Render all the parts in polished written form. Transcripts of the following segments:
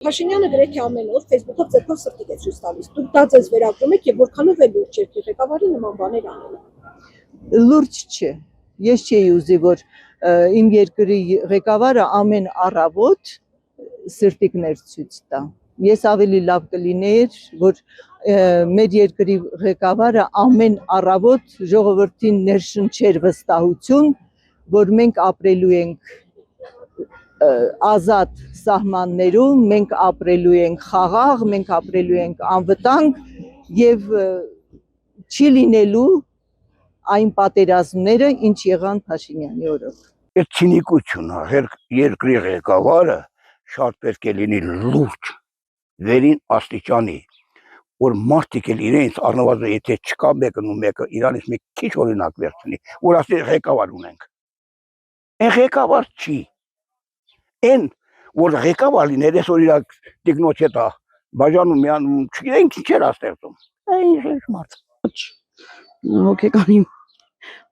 Փաշինյանը գրեթե ամեն օր Facebook-ով ձեռքով սրտիկ է ցույց տալիս։ Դուք դա ձեզ վերագրում եք եւ որքանով է լուրջ երկրի ղեկավարի նման բաներ անելը։ Լուրջ չէ։ Ես չէի ուզի, որ իմ երկրի ղեկավարը ամեն առավոտ սրտիկներ ցույց տա։ Ես ավելի լավ կլիներ, որ մեր երկրի ղեկավարը ամեն առավոտ ժողովրդին ներշնչեր վստահություն, որ մենք ապրելու ենք ազատ սահմաններում, մենք ապրելու ենք խաղաղ, մենք ապրելու ենք անվտանգ եւ չի լինելու այն պատերազմները, ինչ եղան Փաշինյանի օրոք։ Այդ ցինիկությունը երկրի ղեկավարը շատ պետք է լինի լուրջ, վերին աստիճանի, որ մարդիկ էլ իրենց առնվազն եթե չկա մեկն ու մեկը իրանից մի քիչ օրինակ վերցնի, որ ասի ղեկավար ունենք։ Այն ղեկավար չի։ Այն որ ղեկավար լիներ, այսօր իր տիկնոջ հետ բաժանում միանում, չգիտենք ինչ էր ստեղծում։ Այն մարդ։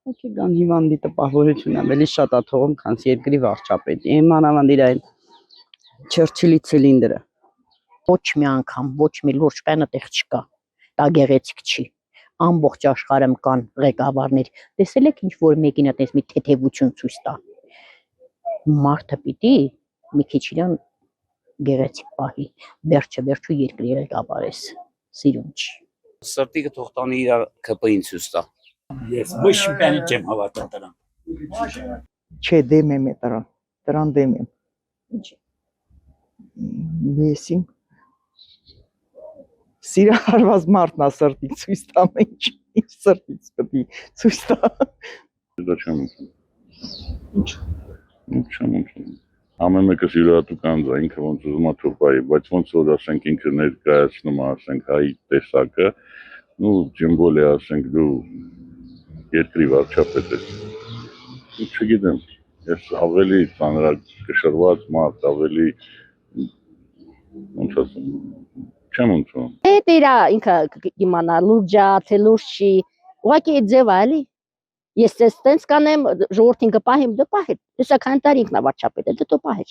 Հոգեկան հիվանդի տպավորություն ավելի շատ է թողում, քան երկրի վարչապետի։ Մանավանդ իր այն Չերչիլի ցիլինդրը։ Ոչ մի անգամ, ոչ մի լուրջ բան այդտեղ չկա։ Դա գեղեցիկ չի։ Ամբողջ աշխարհում կան ղեկավարներ։ Տեսել եք ինչ որ մեկին այդպես մի թեթևություն ցույց տա։ Մարդը պիտի մի քիչ իրան գեղեցիկ պահի, վերջը երկրի ղեկավարես, սիրուն չի։ Սրտիկը թող տանի իր ԿՊ-ին ցույց տա։ Ես ոչ մի բանի չեմ հավատալ դրան։ Չէ, դեմ եմ դրան դեմ եմ։ Ինչի։ Եսիմ սիրահարված մարդն է սրտիկ ցույց տա, ինչ սրտից պետք է ցույց տա։ Դա չեմ ուզում։ Ինչ չեմ ուզում։ Ամեն մեկը յուրահատուկ է, ինքը ոնց ուզում է թող բայ, բայց ոնց որ ասենք ինքը ներկայացնում է, ասենք հայ տեսակը, նու ջիմբոլ է, ասենք դու երկրի վարչապետ ես։ Չգիտեմ, ես ավելի ծանրակշռված մարդ, ավելի ոնց ասեմ, չեմ ուզում։ Այդ իրա ինքը իմանա լուրջ է, թե լուրջ չի։ Ուղղակի ձև է, էլի։ Ես տենց կանեմ, ժողովրդին կպահեմ, դե պահեր։ Տեսա քանի տարի ինքնավարչապետ է, դե տո պահեր։